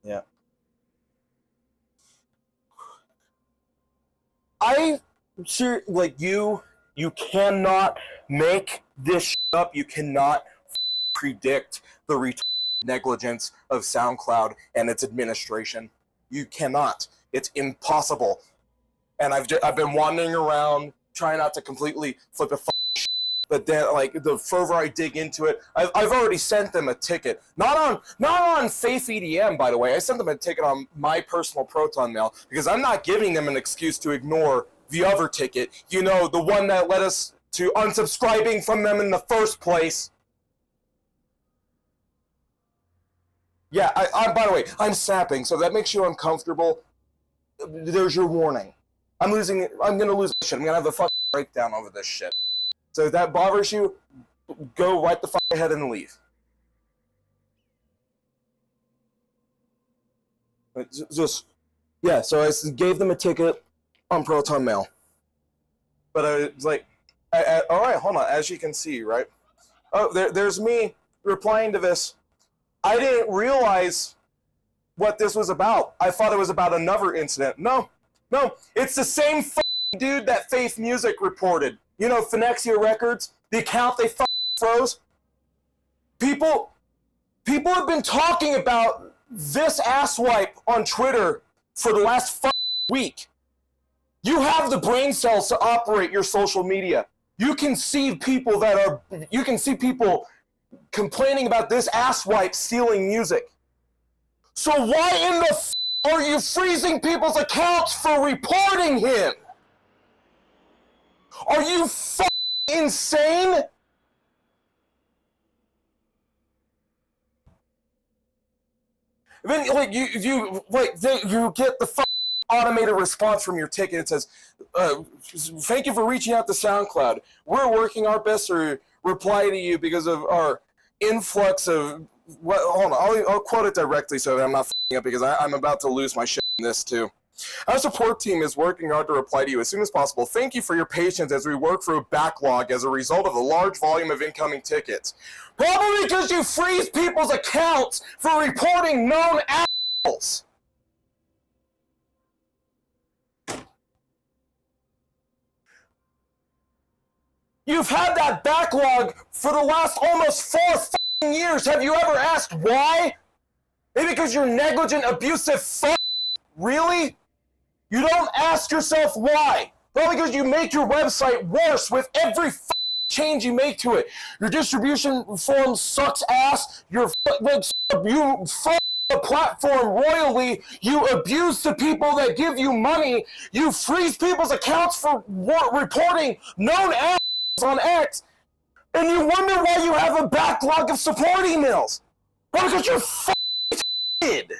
Yeah. I sure like you cannot make this shit up. You cannot predict the negligence of SoundCloud and its administration. You cannot. It's impossible. And I've been wandering around trying not to completely flip a shit, but then like the further I dig into it, I've already sent them a ticket. Not on Faith EDM, by the way. I sent them a ticket on my personal Proton Mail because I'm not giving them an excuse to ignore the other ticket. You know, the one that led us to unsubscribing from them in the first place. Yeah, I by the way, I'm sapping, so that makes you uncomfortable. There's your warning. I'm gonna lose my shit. I'm gonna have a fucking breakdown over this shit. So if that bothers you, go right the fuck ahead and leave. Yeah, so I gave them a ticket on Proton Mail. But I was like, all right, hold on. As you can see, right? Oh, there's me replying to this. I didn't realize what this was about. I thought it was about another incident. No, it's the same dude that Faith Music reported. You know, Phenixia Records, the account they froze. People have been talking about this asswipe on Twitter for the last week. You have the brain cells to operate your social media. You can see people complaining about this asswipe stealing music. So why in the are you freezing people's accounts for reporting him? Are you insane? Then like you get the automated response from your ticket. It says, "Thank you for reaching out to SoundCloud. We're working our best to reply to you because of our influx of." Hold on, I'll quote it directly so that I'm not f***ing up because I'm about to lose my shit in this too. Our support team is working hard to reply to you as soon as possible. Thank you for your patience as we work through a backlog as a result of a large volume of incoming tickets. Probably because you freeze people's accounts for reporting known assholes. You've had that backlog for the last almost 4 years. Have you ever asked why? Maybe because you're negligent, abusive Really? You don't ask yourself why. Probably because you make your website worse with every change you make to it. Your distribution form sucks ass. You the platform royally. You abuse the people that give you money. You freeze people's accounts for reporting known assholes on X. And you wonder why you have a backlog of support emails. Well, because you're f***ed.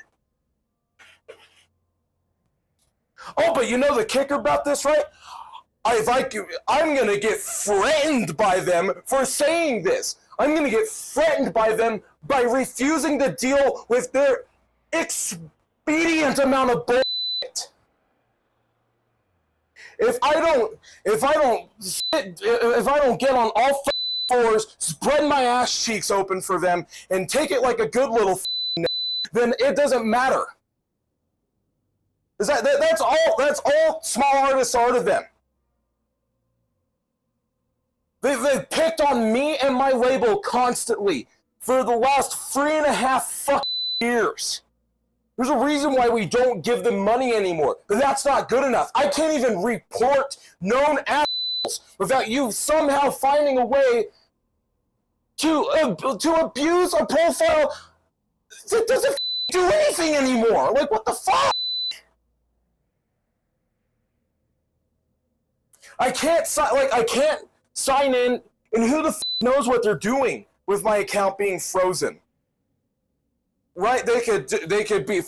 Oh, but you know the kicker about this, right? I'm going to get threatened by them for saying this. I'm going to get threatened by them by refusing to deal with their expedient amount of bullshit. If I don't get on all fours, spread my ass cheeks open for them, and take it like a good little then it doesn't matter. That's all small artists are to them. They've picked on me and my label constantly for the last 3.5 years. There's a reason why we don't give them money anymore, but that's not good enough. I can't even report known assholes without you somehow finding a way to abuse a profile that doesn't do anything anymore. Like, what the fuck? I can't sign in, and who the f knows what they're doing with my account being frozen? Right? They could be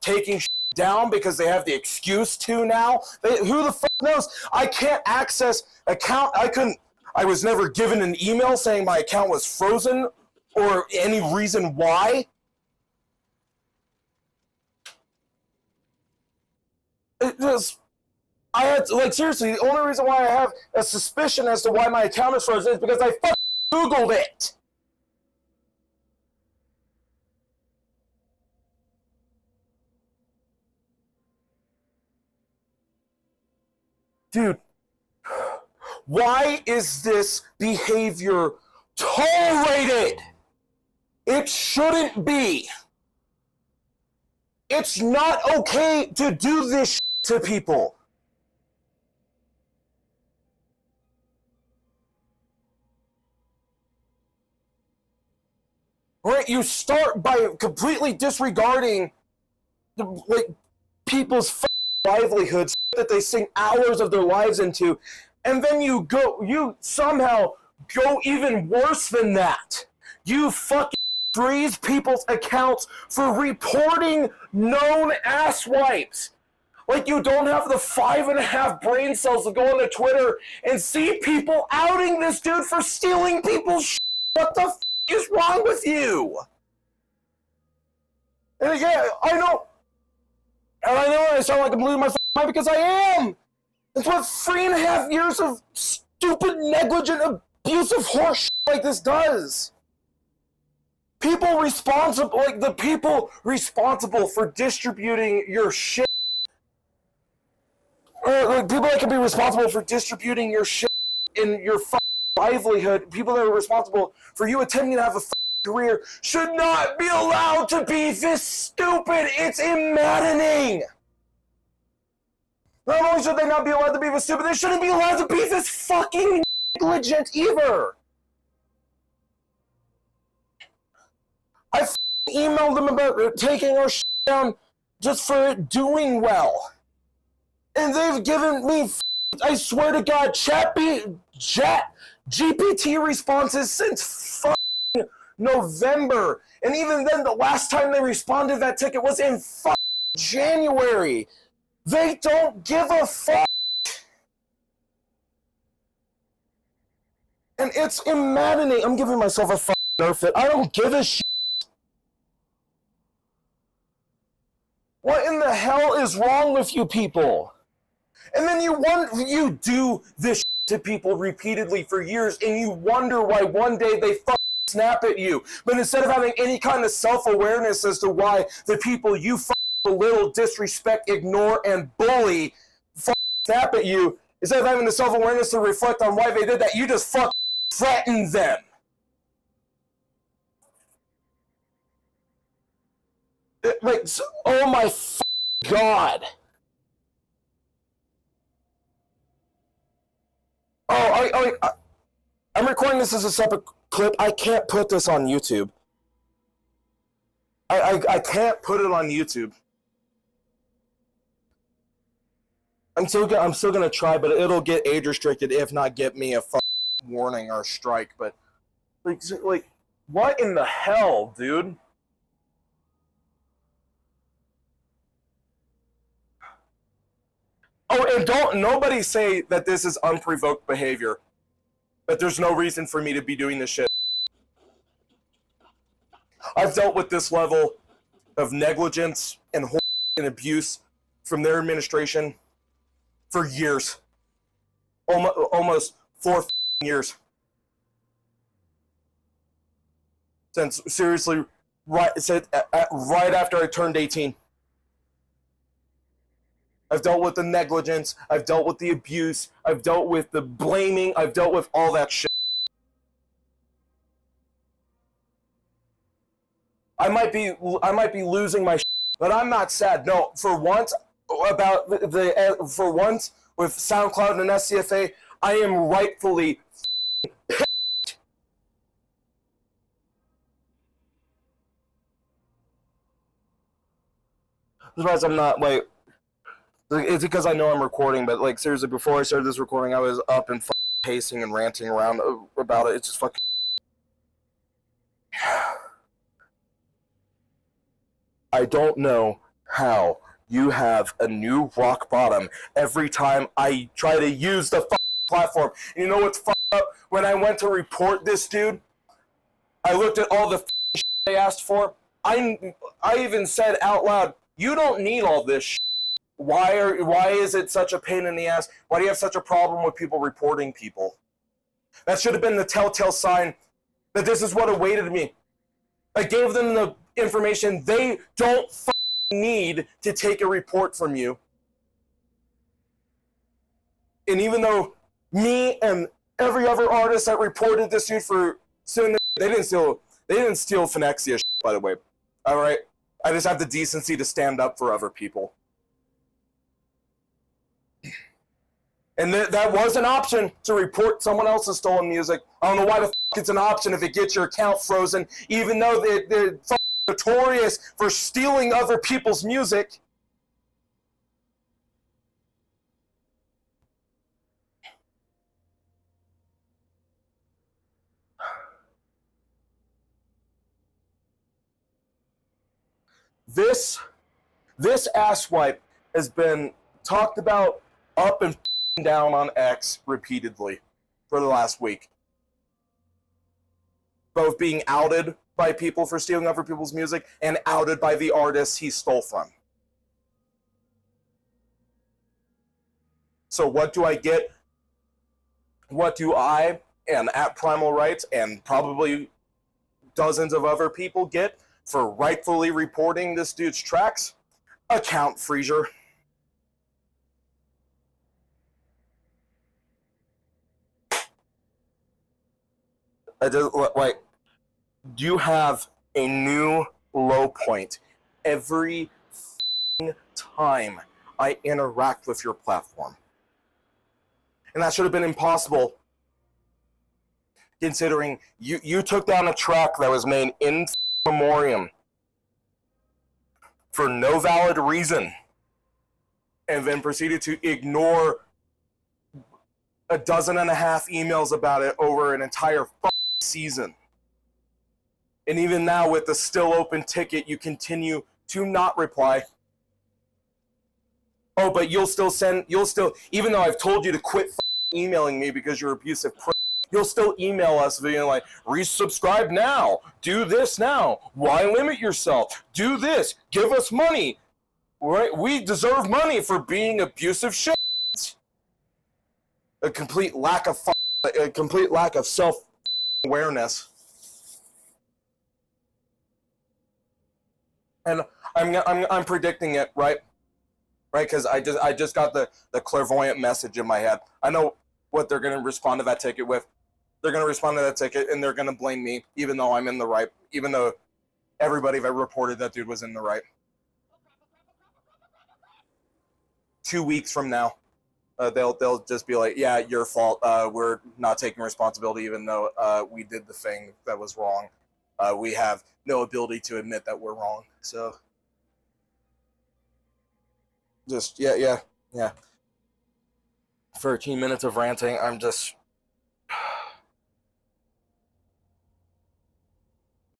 taking down because they have the excuse to now. Who the f knows? I can't access account. I was never given an email saying my account was frozen or any reason why. I had to, like, seriously, the only reason why I have a suspicion as to why my account is frozen is because I Googled it. Dude, why is this behavior tolerated? It shouldn't be. It's not okay to do this to people. Right? You start by completely disregarding people's livelihoods that they sink hours of their lives into, and then you somehow go even worse than that. You fucking freeze people's accounts for reporting known asswipes. Like, you don't have the 5.5 brain cells to go onto Twitter and see people outing this dude for stealing people's shit. What the f*** is wrong with you? And yeah, I know. And I know I sound like I'm losing my mind because I am. That's what 3.5 years of stupid, negligent, abusive horse shit like this does. People responsible, like the people responsible for distributing your shit, or like people that can be responsible for distributing your shit in your livelihood, people that are responsible for you attempting to have a career, should not be allowed to be this stupid. It's maddening. Not only should they not be allowed to be this stupid, they shouldn't be allowed to be this fucking negligent either. I emailed them about taking our shit down just for it doing well. And they've given me, I swear to God, chat GPT responses since fucking November. And even then, the last time they responded to that ticket was in fucking January. They don't give a fuck. And it's maddening. I'm giving myself a fucking nerf it. I don't give a shit. What in the hell is wrong with you people? And then you do this to people repeatedly for years, and you wonder why one day they fucking snap at you. But instead of having any kind of self-awareness as to why the people you fucking belittle, disrespect, ignore, and bully fucking snap at you, instead of having the self-awareness to reflect on why they did that, you just fucking threaten them. Like, oh my God. Oh, I'm recording this as a separate clip. I can't put this on YouTube. I can't put it on YouTube. I'm still gonna try, but it'll get age restricted, if not get me a fucking warning or strike. But like, what in the hell, dude? Oh, and don't nobody say that this is unprovoked behavior. That there's no reason for me to be doing this shit. I've dealt with this level of negligence and abuse from their administration for years. Almost 4 years. Since, seriously, right after I turned 18. I've dealt with the negligence, I've dealt with the abuse, I've dealt with the blaming, I've dealt with all that shit. I might be losing my shit, but I'm not sad. No, for once with SoundCloud and SCFA, I am rightfully pissed. Otherwise, I'm not like. It's because I know I'm recording, but like seriously, before I started this recording, I was up and pacing and ranting around about it. It's just fucking. I don't know how you have a new rock bottom every time I try to use the platform. And you know what's fucked up? When I went to report this dude, I looked at all the shit they asked for. I even said out loud, "You don't need all this shit. Why is it such a pain in the ass? Why do you have such a problem with people reporting people?" That should have been the telltale sign that this is what awaited me. I gave them the information they don't need to take a report from you. And even though me and every other artist that reported this dude for suing, they didn't steal Phenixia shit, by the way. All right, I just have the decency to stand up for other people. And that was an option to report someone else's stolen music. I don't know why the fuck it's an option if it gets your account frozen, even though they're notorious for stealing other people's music. This ass wipe has been talked about up and down on X repeatedly for the last week. Both being outed by people for stealing other people's music and outed by the artists he stole from. So what do I get? What do I and at Primal Rights and probably dozens of other people get for rightfully reporting this dude's tracks? Account freezer. You have a new low point every time I interact with your platform. And that should have been impossible, considering you took down a track that was made in memoriam for no valid reason, and then proceeded to ignore 12 emails about it over an entire season. And even now, with the still open ticket, you continue to not reply. Oh, but you'll still, even though I've told you to quit emailing me because you're abusive, you'll still email us being like, resubscribe now, do this now, why limit yourself, do this, give us money, right? We deserve money for being abusive shit. A complete lack of self-awareness. And I'm predicting it, right? Right, because I just got the clairvoyant message in my head. I know what they're going to respond to that ticket with. They're going to respond to that ticket, and they're going to blame me, even though I'm in the right, even though everybody that reported that dude was in the right. 2 weeks from now, they'll just be like, yeah, your fault. We're not taking responsibility, even though we did the thing that was wrong. We have no ability to admit that we're wrong. So, just, yeah. 13 minutes of ranting. I'm just